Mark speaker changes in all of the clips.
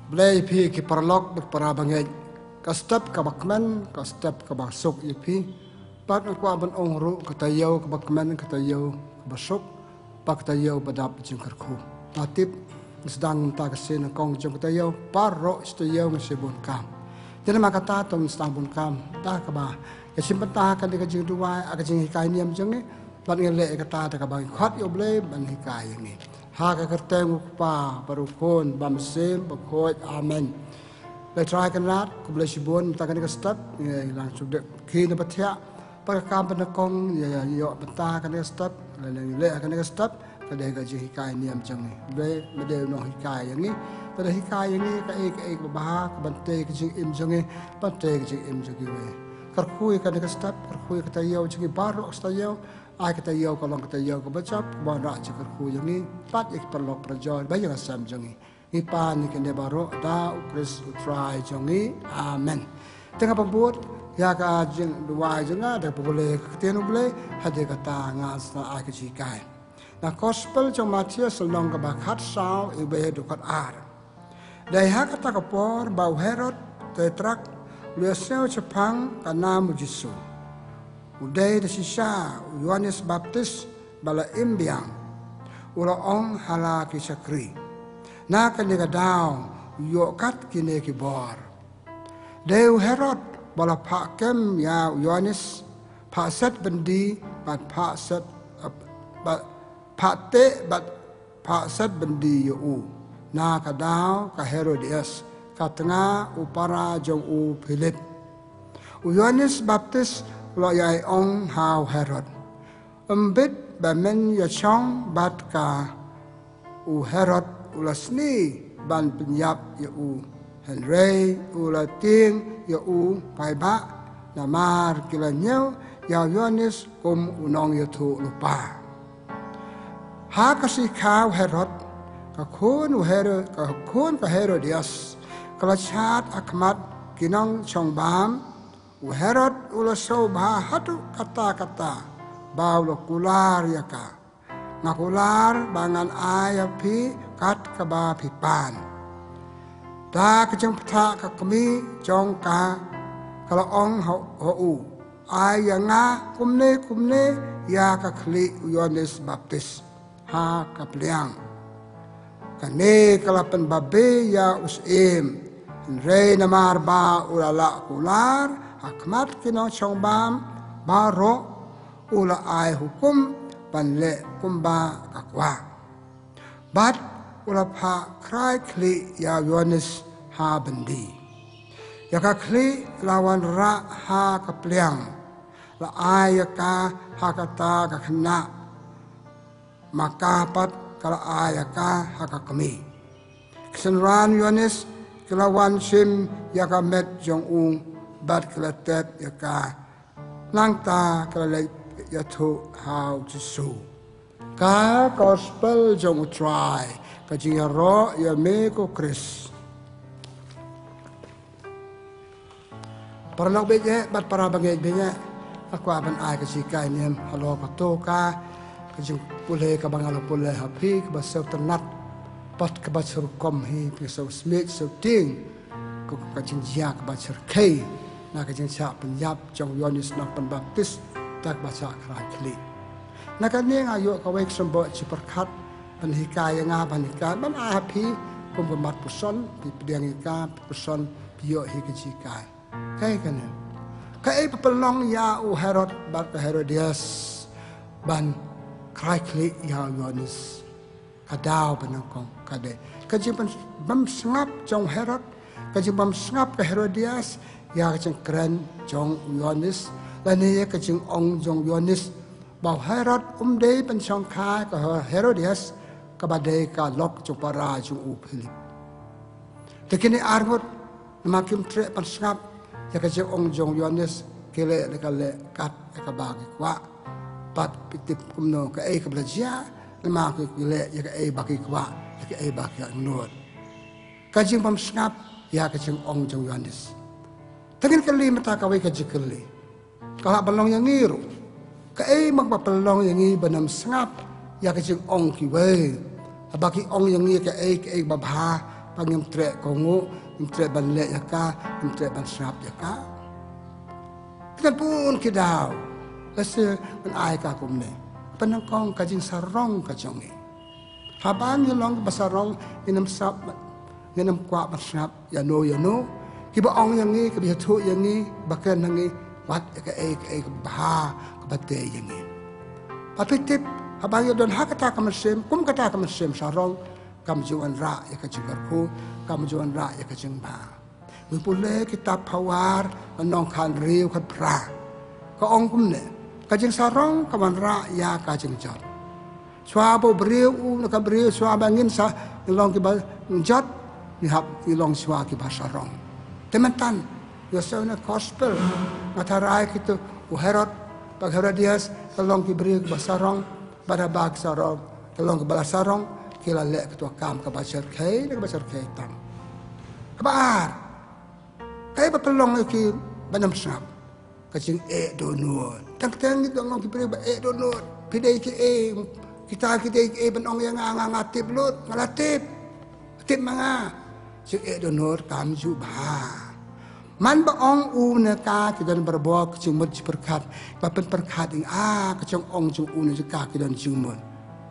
Speaker 1: Blay pi ki parlok berpara bangai kastap kabakman kastap kabasuk ipi pat aku aban ongru katayau kabakman katayau kabasuk pak katayau badap jengkarku tatip sedang tak kesin kong jeng katayau parro istayau ngasibun kam jadi maka tong istambun kam tak kaba ya simpan tahakan di kajeng dua akajeng hikai niam jengi pat ngele kata tak kabang khat yo blay ban hikai ini haka kerteng pa parukon bamsem bakhoy amen le try kan rat ku ble sibon takan ka step lang subde ki na pathya pa kam pan kong ya yo bata kan ka step le kan ka step ka de ga ji hikai niam chang le me de no hikai yang ni pa de hikai yang ni ka ek ba ka bante ka ji im jang ni bante ka ji im jang we kar khui kan ka step kar khui ka tayo ji baro stayo ai kata yau kalau kata yau ke bacap bara cakar ku yang ni pat ik perlok perjol bayang asam jangi ni pan ni kene baro da ukris utrai jangi amen tengah pembuat ya ka jeng dua jenga da boleh ketenu boleh hade kata ngas na ai kejikai na gospel jong Matius selong ke bakat sao ibe dukat ar dai ha kata kapor bau Herod tetrak luaseu Jepang kana mujisu Udai da sisa Yohanes Baptis bala imbiang ula ong hala ki sakri na kaniga daw yo kat kine ki bor deu Herod bala pak kem ya Yohanes pak set bendi bat pak set pak te bat pak set bendi yo u na ka daw ka Herodias ka tengah upara jong u Philip Yohanes Baptis lo yai ong hao Herod umbit ba men ya chong bat ka u Herod ulasni ban penyap ya u Henry ula ting ya u pai ba namar kila nyau ya Yohanes kum unong ya tu lupa ha kasi kau Herod ka kun u Herod ka Herodias kala chat akmat kinong chong bam u Herod ula sobha hatu kata-kata bau lo kular ya ka ngakular bangan aya pi kat ka ba pipan da kejeng peta ka kami jong ka kala ong ho u aya nga kumne ya ka kli Yohanes Baptis ha ka pliang kane kala pen babe ya usim rei namar ba ulala kular akmat kino chong bam baro ula ai hukum panle kumba kakwa bat ula pa krai kli ya Yohanes ha bendi ya ka kli lawan ra ha kapliang la ai ka ha kata ka khna makapat kala ai ka ha ka kami kesenran Yohanes kelawan sim ya ka met jong ung bat kelatep ya ka langta kelai ya tu how to so ka gospel jong try ka jinga ro ya me ko Chris paralog beje bat para bagay beje aku aban ai ka sikai nem halo ka to ka jing pule ka bangalo pule hapi ka basau ternat pat ka basur kom hi ka so smith so ting ko ka jing jia ka basur kai na ka jeng cha penyap jong Yohanes na Pembaptis tak baca krakli na ka ne ayo ka wek sombo ci perkat ban hikaya nga ban hikaya ban api kum mat puson di pedang ika puson bio hikaji kai kai kan kai pelong ya u Herod bat Herodias ban krakli ya Yohanes kadau banangkong kade ka jeng bam sngap jong Herod ka jeng bam sngap ka Herodias ya kecing keren jong Yohanes dan ia kecing ong jong Yohanes bau Herod dei pensong ka Herodias kabadai ka lok jopara jong u Philip tekini armut makim tre pensngap ya kecing ong jong Yohanes kele lekale kat ka bagi kwa pat pitip kumno ka ka belajar nama ke kele ya ka bagi kwa ya ka bagi nut kecing pensngap ya kecing ong jong Yohanes Tengin kali mata kawai ka jikali. Kalau balong yang ngiru. Kai magpapalong yang ngi banam sngap ya ka jing ong ki we. Abaki ong yang ngi ka babha pangim tre kongu tre balik ya ka tre ban sap ya ka kita pun kidau lase man ai ka kumne panang kong kajing sarong kajongi habang yolong basarong inam sap inam kwa ban sap ya no kiba ong yang ni kiba thu yang ni bakan yang ni wat ka e bah ka bate yang ni patitip habang yodon hakata kamasem kum kata kamasem sarong kamjuan ra ya kajigarku kamjuan ra ya kajingba mipule kitab pawar nong khan riu khat pra ka ong kumne kajing sarong kaman ra ya kajing jot swa bo briu u na ka briu swa bangin sa long ki ba jot ni hab ni long swa ki ba sarong temantan yo sona gospel matarai kitu u herod pag herodias long ki briu ba sarong pada bag sarong long ki ba sarong kila le ketua kam ke basar kai ke basar kai tam kabar kai pelong ki banam sap kacing donut tang ni dong ki pre e donut pidai ki kita benong yang ngatip lut ngalatip tip manga sing donut kam ju ba man ba ong u ne ka ki dan berbok sing mut perkat ba pen perkat ing kacang ong jung u ne ka ki dan jung mun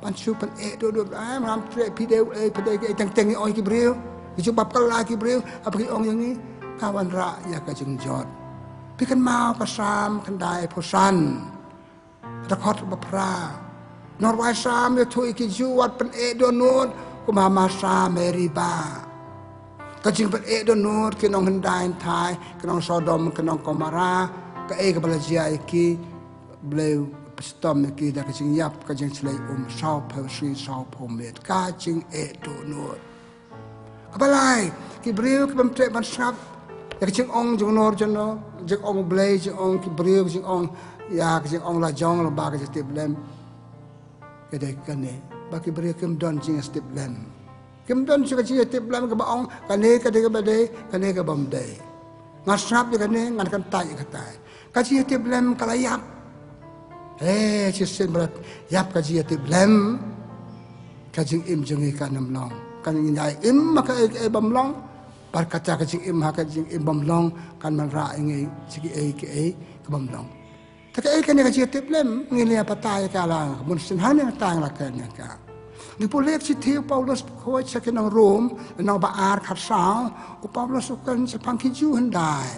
Speaker 1: pan super donut ram tre pidai ki tang oi ki breu ki ju bab kala ki breu apa ki ong yang ni kawan ra ya ka jung jot pi kan mau ka sam kan dai pho san ta khot ba pra norwai sam ye thui ki ju wat pen donut ku ma sa meri ba ka jing pen donut ki nong hendai thai ki nong sodom ki nong komara ka ka bala jia ki bleu stom ki da ka jing yap ka jing chlei sao phe si sao phomet ka jing donut ka balai ki breu ki bam tre ban sap ya ka jing ong jung nor jono jing ong blei jing ong ki breu jing ong ya ka jing ong la jong la ba ka step lem ke de kane ba ki breu kem don jing step lem kem don jing step lem ka ba ong kane ka de ka ba de kane ka bam de ngasap ya kane ngan kan tai ka tai ka jing step lem kala yap sen berat yap ka jing step lem ka jing im jing ka nam long kan nyai im maka bam long par kata ka jing im ha ka jing im bam long kan man ra ngai sigi ke bam long ta ka kan ka jing step lem ngile pa tai ka la mun sin han na tang la kan ka ni polek si thiu Paulus khoi sa ke nang Rom nang ba ar khat sao u Paulus kan sa pang ki ju handai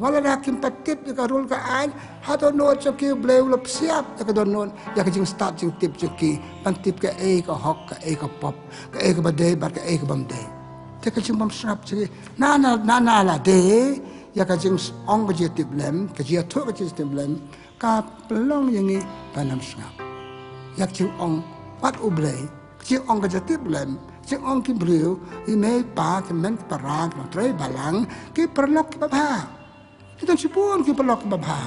Speaker 1: wala ra kim patit ka rul ka an ha to no cha ki bleu lop siap ka don non ya ka jing start jing tip ki pan tip ka ka hok ka pop ka ba de ba ka bam de te ka jing bam sap chi na la de ya ka jing ong ka ji tip lem ka ji tho ka ji tip lem ka plong yang ni panam snap yak jing ong wat u blei jing ong ka ji tip lem jing ong ki bleu I me pa ki men parang no tre balang ki perlok ki ba kita sipun ki perlok ki ba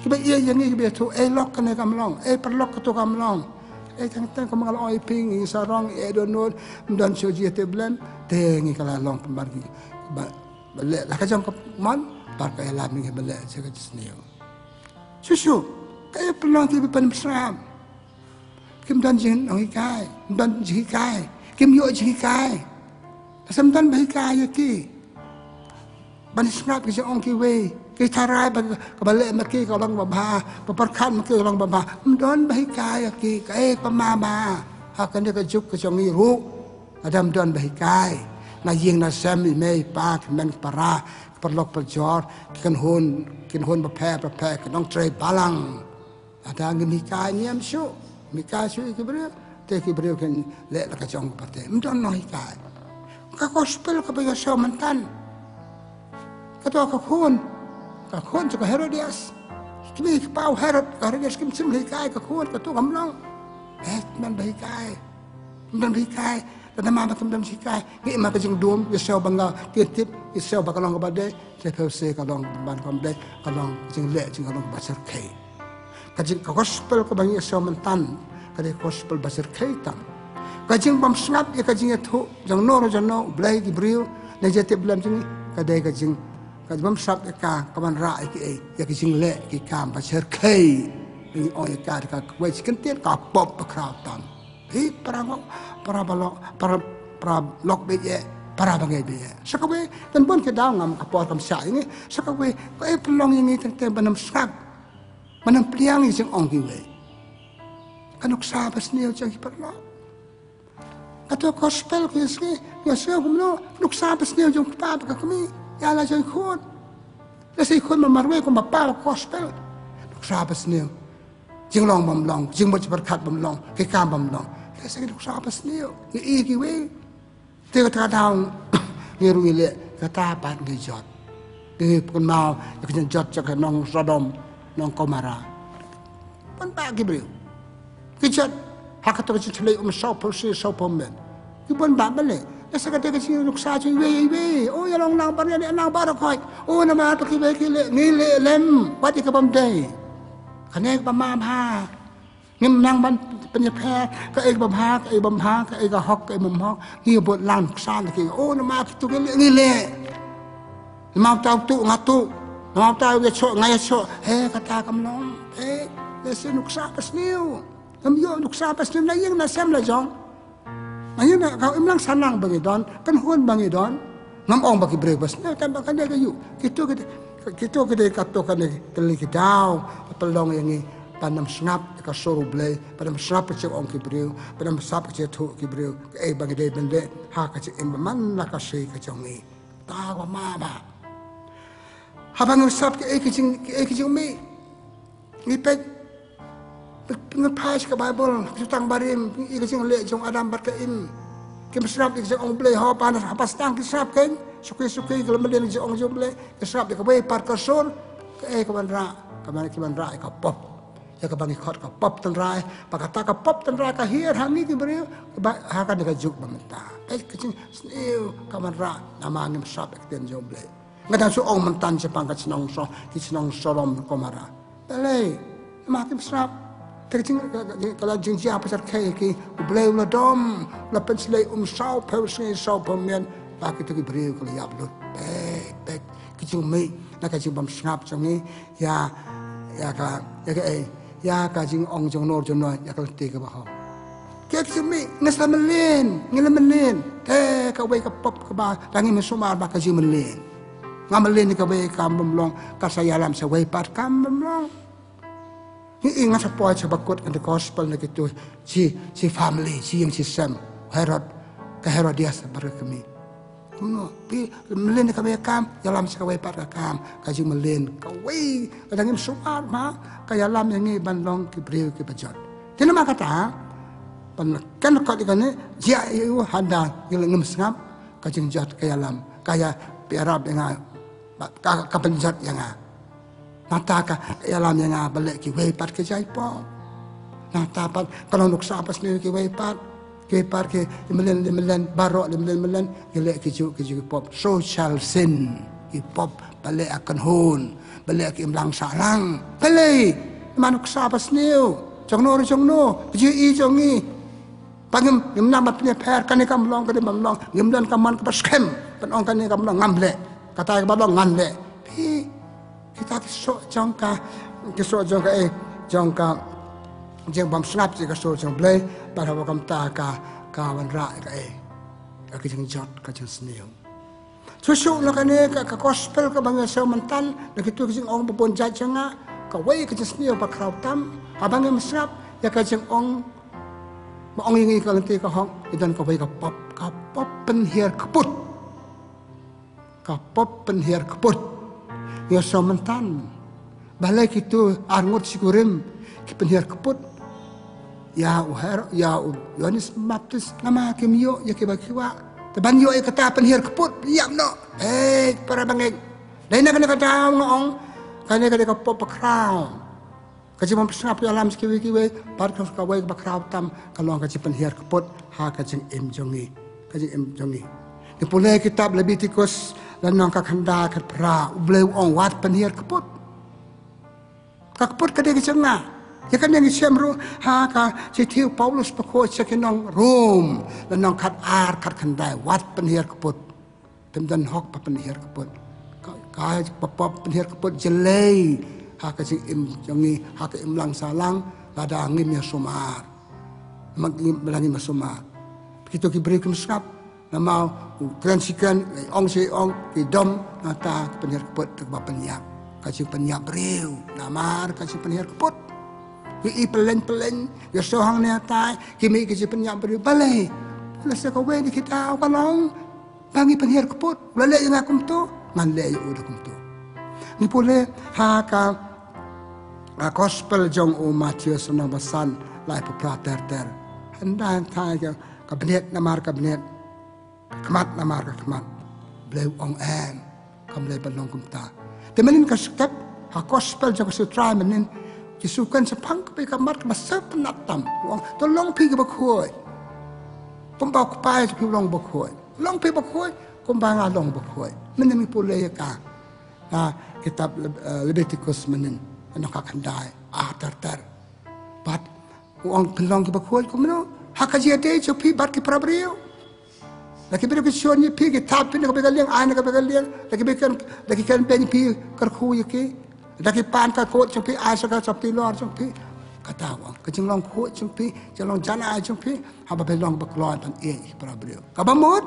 Speaker 1: ki ba ye yang ni ki ba thu lok ka ne kam long perlok ka to kam long tang ko mangal oi ping I sarong donut dan so ji te blem te ngi kala long pembar ki ba le la ka jong ko man par ka la mi ba le se ka jisneo susu kaya pelong ki pan sram kim dan jin oi kai dan ji kai kim yo ji kai sam dan bai kai ki ban snap ki ong ki we ki tharai ba ka bale ma ki ka long ba ba par khan ma ki long ba don bai kai ki ka ma ha kan ka juk ka jong ni ru adam don bai kai na yeng na sam I me pa men para perlok perjor kan hon ba phe ka nong tre balang ada ngi kai niam shu mi kai shu ki bre te ki bre kan le la ka jong pa te don no kai ka gospel ka ba so mantan ka to ka khon ka Herodias kimi ka pau Herodias kim sim le kai ka khon ka to kam long man bai kai man bai kai ta ma ba kam dam si kai ngi ma ka jing dum ye so banga ti tip ye so ba ka long ba de se pe se ka long ban kam de ka long jing le jing ka long ba sar kai ka jing ka gospel ka bang ye so mantan ka de gospel ba sar kai tam ka jing bam snap ye ka jing thu jang no ro jang no blai ki briu ne je te blam jing ka de ka jing ka bam snap ka man ra ki ye ka jing le ki kam ba sar kai ni oi ka we chicken tiet ka pop pa kraw tam hi para balok para lok be ye para bangai be sakawe dan bon ke daw ngam kapor kam sa ini sakawe ko pelong ini tente banam sak banam pliang ising ong kiwe kanuk sabas niyo jang hiperlo kato gospel ko yesi humno nuk sabas niyo jang pa ka kami ya la jang khon la sei khon marwe ko mapa gospel nuk sabas niyo jing long bam long jing mo berkat bam long ke kam bam long ke sei nuk sabas niyo i kiwe te ka daw ngiru ile kata pan ngi jot ke pun mau ke jot cak nong Sodom nong Gomora pan pa ki brio ki jot hak to ki chle so persi so pomen ki pun ba bale esa ka te ki nuk sa chi we o ya long nang ban ni nang ba ro khoi o na ma to ki we ki le ni le lem wa ti ka bam dei khanek ba ma ha ngim nang banเป็นแพ้ก็เอกบำพาก็เอกบำพาก็เอกฮอกก็เอกบำฮอกนี่บทลานสานที่โอ้น้ำมาตุกนี่แหละมาเต้าตุงัตุมาเต้าจะโชไงโชเฮ้กตากำลังเฮ้เลสนุกซาปัสนิวน้ำโยนุกซาปัสนิวนั่งยังน่าเซมเลยจงนั่งยังน่ะเขาอิมลังสันนังบางอีดอนกันหุ่นบางอีดอนน้ำองบางอีเบรกบัสเนี่ยแต่บางกันได้ก็อยู่คิดตัวก็ได้กัดตัวกันได้กันเลยคิดดาวปลองอย่างนี้panam snap ka soru blay panam snap ka ong kibriu panam sap ka thu kibriu e bang de bende ha ka em man la ka sei ka chongi ta wa ma ba ha bang sap ka e ki mi ni pe ngi pas ka bible ki tang barim i ka jing le jong adam bar ka im ki snap ki ong blay ha pan ha pas tang ki snap ken suki ka lemden ki ong jom blay ki snap ka bay par ka sol ka e ka ban ra ka pop ya ka bangi khot ka pop tan rai pakata ka pop tan rai ka hier hangi ki beriu ha ka de ka juk bamta ai ka chin sneu ka man ra nama ngim sap ek ten jomble ngada su ong man tan sepang ka chinong so ki chinong Sodom Gomora pele ma kim sap te chin ka la jing ja pasar khe ki ble la dom la pen slei sau pe slei sau pemien pa ki tu ki beriu ka yap lut pe ki chin me na ka chin bam snap chong ni ya ka ya ka jing ong jong nor jong noi ya ka ti ka ba ho ke ki mi ngasa melen ngila melen te ka we ka pop ka ba tangi me sumar ba ka jing melen ngamelen ni ka we ka mamlong ka sayalam sa we pat ka mamlong ni inga sa po sa bakot and the gospel na kitu si family si yang si Sam Herodias barakami no pi melen ka we kam yalam sa we pat ka kam ka jing melen ka we ka tangi sumar ma kaya lam yang ni bandong ki beriu ki bajot. Tino makata, kan kau di kana jia iu handa yang ngem sengap kajing jot kaya lam kaya piarab yang ka penjat yang nata ka kaya lam yang balik ki wepat ke jai po. Nata pat kalau nuk sapas ni ki wepat ke melen barok melen gelek ki ju pop social sin ki pop balik akan hun balik ki imlang salang balik manuk sapas niu jong no ji i jong ni pangim ngim nama punya per kan kam long kan mam long ngim dan kaman ka skem pan ong kan kam long ngamle kata ka balong nganle pi kita ki so jong ka jeng bam snap ji ka so jong ble para wa kam ta ka wan ra ka ka jeng jot ka jeng sniu susuk na kane ka gospel ka bang sa mental na kitu jeng ong bopon jajanga ka wei ka jeng sniu pa kraw tam abang em snap ya ka jeng ong ma ong ngi ka lanti ka hong idan ka wei ka pop pen hier kaput ya sa mental balai kitu arngut sikurim ki pen hier kaput ya Yohanes Baptis nama kimyo ya kiwa taban yo kata pen hier kaput yam no para bangeng dai na kana kata ngong kana ka pop kraw kaji mam snap ya lam kiwi par ka wei ba kraw tam kalong kaji pen hier kaput ha kaji em jongi ni pule kitab Leviticus lan nang ka khanda ka pra ubleu ong wat pen hier kaput ka de kichanga ya kan yang siamru ha ka tiu Paulus pako sekinong Rom lan nang kat khandai wat pen hier kaput dan hok pa pen hier kaput ka pop pen hier kaput jelei ha ka si im jongi ha ka im lang salang lada ngim ya sumar magim belani masumar begitu ki beri kum skap nama keren sikan ong si ong idom nata penyer keput tegba penyak kasih penyak beriu nama kasih penyer keput i pelen ya sohang ne tai kimi kasih penyak beriu balai lasa kau di kita kalong bangi penyer keput lele yang akum tu ngan le udah kum tu ni pule ha ka gospel jong o Matius na basan lai pupra ter hendak tai ka kabinet namar kabinet kemat namar kemat beliau ong em kam le balong kumta temenin ka skep ha gospel jong sutra menin kisukan sepang ke kamat masa penatam wong tolong pi ke bakoi kum bau pai pi long bakoi long pi bakoi kum banga long bakoi menin mi pule ka kitab Leviticus menin anak kandai ter bat wong pelong ke bakoi kum no hakaji ade jo pi bat ke prabriu lagi beri kesuan ni pi kitab pi nak begaliang anak begaliang lagi kan pen pi kerku yake lagi pan ka kot pi asa ka pi lor pi kata wang kejeng long kot pi jelong jana pi haba belong beklon pan para beliau kabamut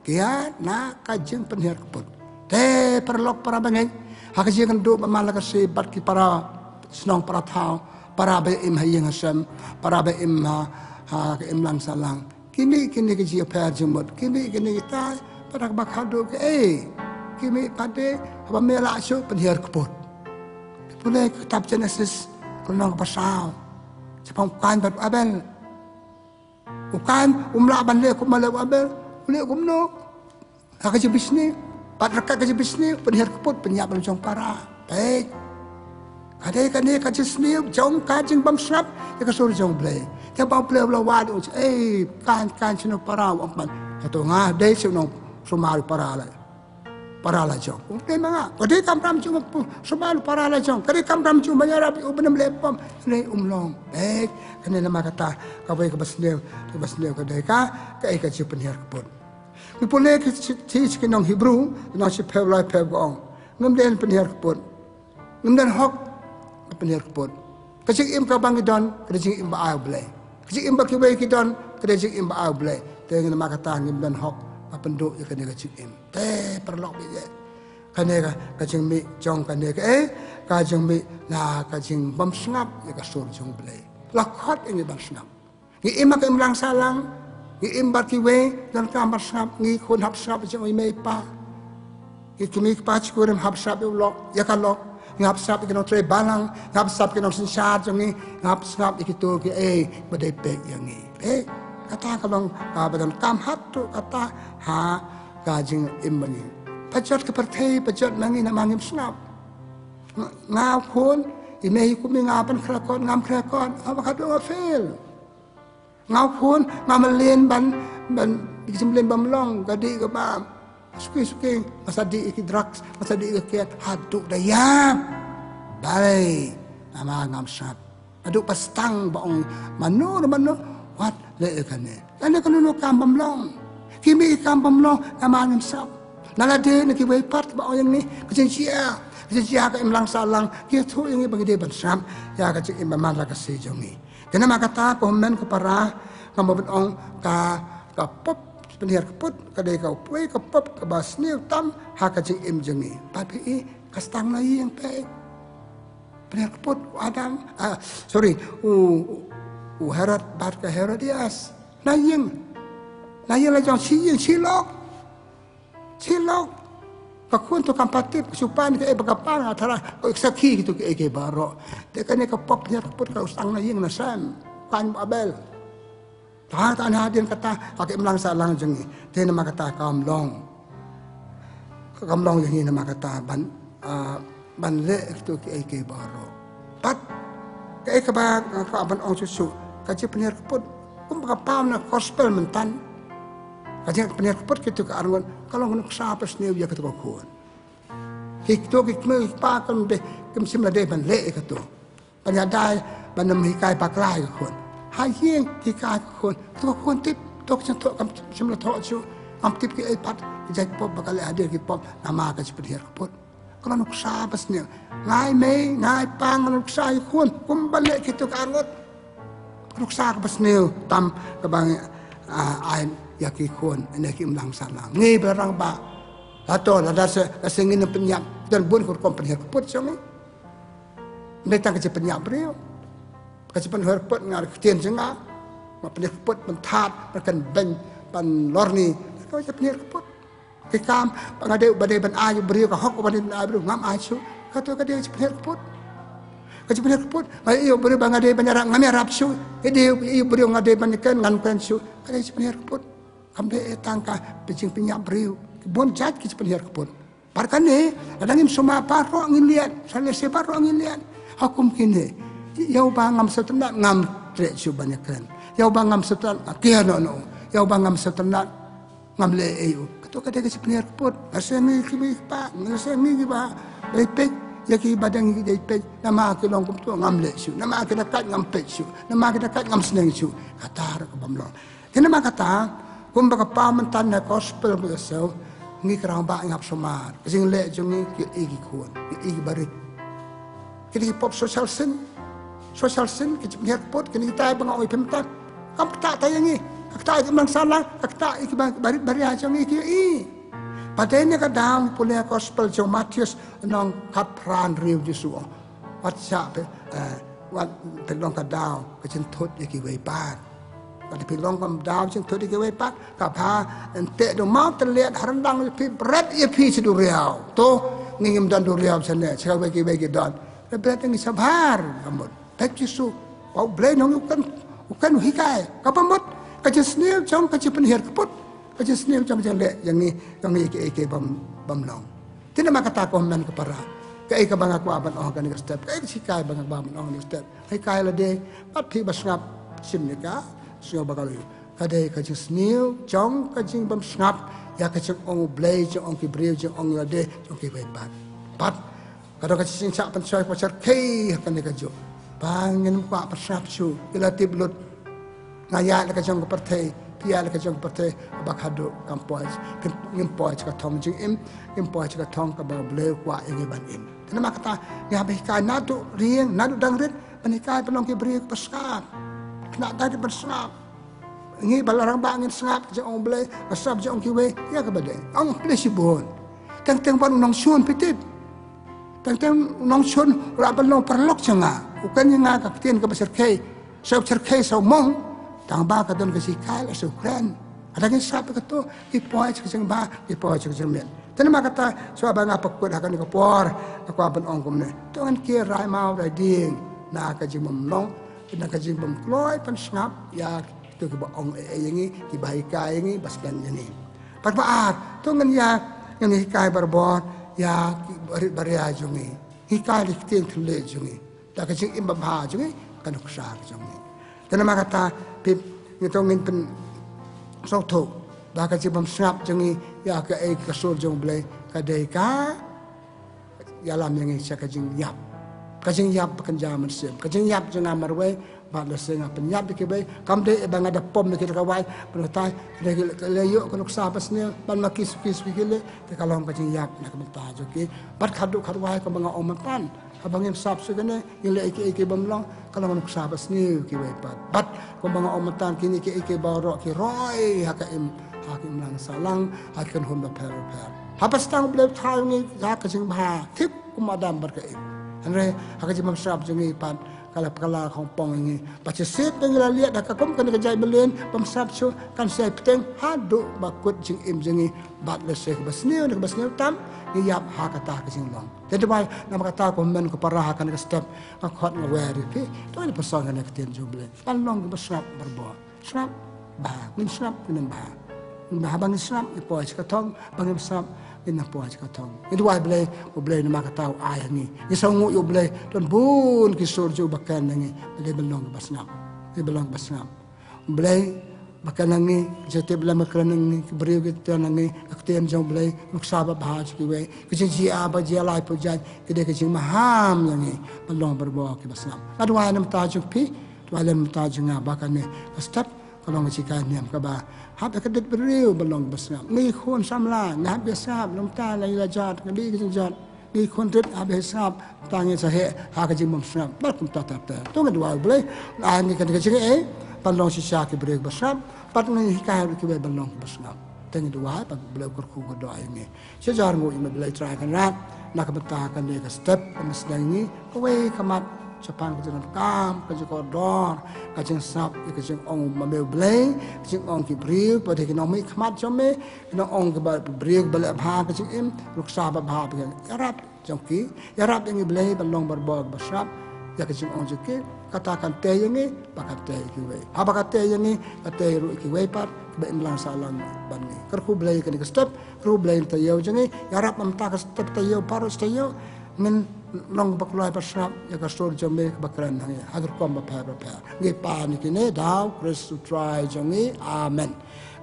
Speaker 1: kia na kajeng penher keput te perlok para bangai hakaji kan do mamala ka se bat ki para senong para thau para be im hayeng asam para be im ha im lang salang kini ke jia per jemut kini kita pada bakado ke kini pada apa mela asyuk penhiar keput boleh kitab Genesis kunong pasal sepang kan bat abel bukan umla bande ku malu abel boleh kumno hak je bisni pat rekat ke bisni penhiar keput penyak belong para baik kadai kaje sni jong kajing bam snap ya ka sur jong blai dia bau blai wad kan sino para ampan atau ngah dei sino sumaru para la jong okay mga kadai kam cuma sumaru para la jong kadai kam cuma yarab ubenam lepam nei umlong baik kana nama kata kawai ke basneu kadai ka je penhiar keput mi pole ke teach kinong Hebrew no si pevlai pevgong ngamden penhiar keput ngamden hok penhiar keput kecik im ka bangidon kecik im ba blai kecik im ba kibai kidon kecik im ba blai te ngin ma kata ngim dan hok apenduk ya kene kecik im te perlok ye kene ka kecik mi jong kene ka kajeng mi na kajeng bam snap ya ka sur jong blai lakot ini bam snap ngi im ka im lang salang ngi im ba kiwe dan ka bam snap ngi kun hap snap jong i mei pa ngi kimi pa chkurim hap snap yo lok ya ka lok ngap sap ikan tre balang ngap sap ikan sinsar jangi ngap sap ikitu ke badai pek yang ni kata kalong badan kam hatu kata ha gajing imbani pajat ke perthai pajat mangi na mangim snap ngap kun imei ku mi ngapan krakon ngam krakon apa kadu ngafel ngap kun ngamelin ban isimlen bamlong gadi ke bam suki masa di iki drugs masa di iki haduk dayam balai nama ngam sap aduk pastang baong manu wat le kane ane kono kam bamlong kimi kam bamlong nama ngam sap nalade ne ki wei part baong yang ni kejia ka imlang salang ki thu yang bagi de bansam ya ka cik imam la ka se jongi kena makata ko men ko para ngam ong ka pop penhiar keput kadai kau puai kepop ke basniu tam hakajing im jengi tapi kastang lai yang pe penhiar keput adam Herod bat ke Herodias naying la jong silok pakun tu kampatip supan ke bagapang atara sakhi gitu ke baro te kane kepop penhiar keput kau stang naying nasam pan abel Tahan hadin kata pakai melang salang jengi. Dia nama kata kamlong yang ini nama kata ban le itu ke baro. Pat ke ba ka ban ong susu. Kaji penir keput kum pam na gospel mentan. Kaji penir keput gitu ke arwan kalau ngono sapa snew ya ketu kuon. Hikto kikme pakan be kem simla de ban le ketu. Panyadai ban hikai paklai kuon. Hayeng hikay kon to kon tip tok to kam simla to chu am tip ke pat jaj pop bakal hadir ki pop nama ka seperti keput kalau nuk sabas ni ngai me ngai pang nuk sai kon kumbale kitu ka angot nuk sa ka basneu tam ka bang ai ki kon ene ki mlang salang ngi barang ba atau ada sengin penyap dan bun ko kompeni put song ni tang ke penyap brio ke pen herput ngar tien jenga ma penyap put mentat kan ben pan lorni ko ke penyap put ke kam pangade badai ban ayu brio ka hok badai ban ayu ngam ayu kato ka dia penyap put ke penyap put ai iyo brio bangade banyarang ngam arab su ide iyo brio ngade bankan ngan kan su ka dia penyap put kamde tangka pecing penyap brio bon jat ki penyap put parkane adangim suma paro ngilian sale se paro ngilian hukum kini yau bangam setenak ngam trek su banyakan yau bangam setenak kiano no yau bangam setenak ngam le eu keto kade ke penyap put asengi ki pa asengi ki ba lepek ya ki badang ki lepek nama ki long kum tu ngam le su nama ki dekat ngam pek su nama ki dekat ngam seneng su kata ke bamlo kena kata kum ba pa mentan na gospel besau ngi kerang ba ngap somar sing le jung ki igi kuon ki igi barit kini pop social sin ki penyap put kini tai bangoi pemtat kam tak tayangi tak memang salah tak iki barit aja ngi i padene ka daang punya gospel jong Matius nong kapran riu Yesu WhatsApp wat pelong ka daang ka centut iki wei pat pada pelong kam daang centut iki wei pat ka pa ente do mau terlihat harandang pi berat ia pi sedu riau to ngim dan du riau sana sekal bagi don berat ngi sabar kamot tak Yesu pau blai nong ukan hikai kapamot ka jesnil jong ka penhir keput kajian sendiri macam le yang ni ke bam long tidak mak kata ko men ke para ke ke bang aku aban organ ke step ke sikai bang bam long ni step kai la de pat phi basngap sim ni ka sio bagal kade kajian sendiri jong kajian bam snap ya kajian ong blay jong ong ki brew jong ong la de jong ki bai pat kada kajian sak pen soi pasar ke kan ni kajo bangin pa pasap su ila tiblut ngaya la kajian ko partai pia la kajong pate bakhado kampois impois ka thong jing impois ka thong ka ba ble kwa ing ban im tena makata ya be ka nadu rieng nadu dangrit panikai pelong ki bri paskat kena tadi bersap ngi balarang bangin sngap jong ble asap jong ki we ya ka bade ang plesibon tang pan nong sun pitip tang nong sun ra balong perlok changa ukan nga ka tien ka basar kai sau mong tang ba ka don kasi kala sa Ukraine ada kan sabi ka to ipoy sa jang ba ipoy sa jang men tanama kata so ba nga pakod hakan ka por ako aban ongkom ne to an ki rai mau ra ding na ka jing mamlong na ka jing bam kloy pan snap ya to ka ba ong yengi ki bai ka yengi bas ban ni pat ba to ngan ya ngi kai barbor ya ki bari a jungi hikai lik tin thule jungi ta ka jing imba ba jungi kan ku sa jungi tanama kata pip ngitong pen sokto ba ka jibam snap jangi ya ka e ka sol jong ble ka de ka ya lam yang sa ka jing yap kan jaman sem ka jing yap jang amarwe ba le senga penyap ke be kam de bang ada pom ke ka wai bertai le yo ko sa pas ne ban makis kile te kalong ka jing yap na ka ta jo ke bat khadu kharwai ka bang om pan abangin sap sugane ile ike bamlang kalau manuk sabas ni ki wepat bat ko mga omatan kini ike baro ki roy hakim lang salang hakan hon per hapas tang ble thang ni hakasing bha tip kumadam barka andre hakajim sap jungi pat kala khong pong ngi baca set ngila liat dak kom kan kejai belen pamsap su kan sai peteng hadu bakut jing im jingi bat le se basneu tam yap ha kata ke jing long jadi bai nama kata ko men ko parah kan ke step ka khot ngwer pi to ni pasang kan ke ten juble pan long ke snap barbo snap ba min snap min ba bang snap ipo ka thong bang snap ina po ka thong itu wai ble nama kata ai ni isangu yo ble don bun ki sorjo bakan ngi ble belong basnap ble bakan ngi jete bla makran ngi brio ke tan ngi akten jong ble nuksaba bahaj ki we ki ji aba ji lai po jan ki de ki maham ngi belong berbo ki basnap adu wai nam ta ju pi wai nam ta ju nga bakan ni step kalau ngecikan niam ka ba hab ka det brio belong basnap ngi khon samla na besap nam ta la ila jat ngi ki jat ngi khon tet hab besap tangi sa he ha ka jim snap ba kum ta to ngi dua ble la ngi ka ngi pan long si sya ki brio basnap pat ngi kai ru ki be balong basnam teng dua pat bela kurku ko do ini sejar ngu ime bela try kan rat nak beta kan dia step mesdang ni ko we kamat Japan ke jangan kam ke jiko dor ke jeng sap ke jeng ong mamel blay ke jeng ong ki briu pada ki nomi kamat jome no ong ke ba briu bela bha ke jeng im ruksa ba bha ke yarap jongki yarap ini blay balong berbog besap ya ke jeng ong jeke katakan te ini pakat te ki we apa kata ini kata ru ki we pat be lang salang ban ni kerku blay ke ni step kerku blay te yo jengi yarap mamta ke step te yo paru te yo min long baklai pasap ya ka stor jome bakran hangi agar kom ba pa ngi pa ni kine daw Christ try jongi amen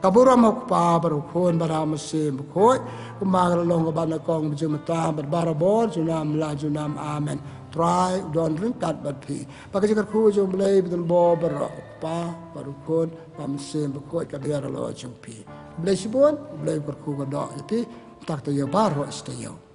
Speaker 1: kabura mok pa baru khon bara masim khoi kumagal long ba na kong jumata bar bor junam la junam amen try don ring kat bat phi pakaj kar khu jom blai bidon bo bar pa baru khon pa masim khoi ka biar lo jom phi blai sibon blai kar khu ga do pi tak to yo baro istayo